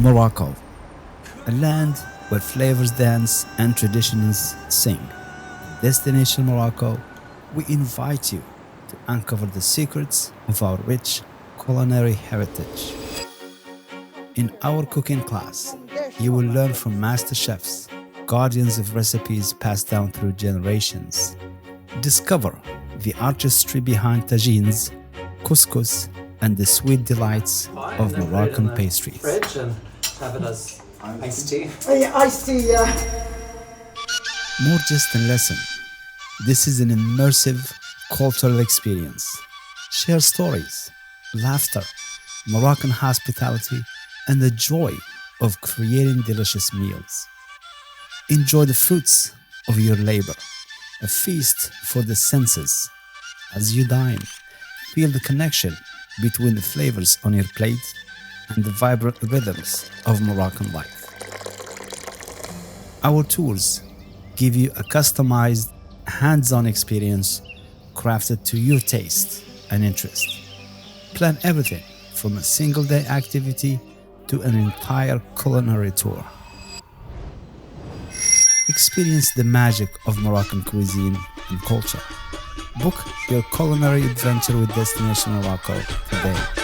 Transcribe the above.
Morocco, a land where flavors dance and traditions sing. Destination Morocco, we invite you to uncover the secrets of our rich culinary heritage. In our cooking class, you will learn from master chefs, guardians of recipes passed down through generations. Discover the artistry behind tagines, couscous, and the sweet delights of Moroccan pastries. Fridge and have it as iced tea. Oh, yeah, iced tea, yeah. More just a lesson. This is an immersive cultural experience. Share stories, laughter, Moroccan hospitality, and the joy of creating delicious meals. Enjoy the fruits of your labor, a feast for the senses. As you dine, feel the connection between the flavors on your plate and the vibrant rhythms of Moroccan life. Our tours give you a customized, hands-on experience crafted to your taste and interest. Plan everything from a single-day activity to an entire culinary tour. Experience the magic of Moroccan cuisine and culture. Book your culinary adventure with Destination Morocco today.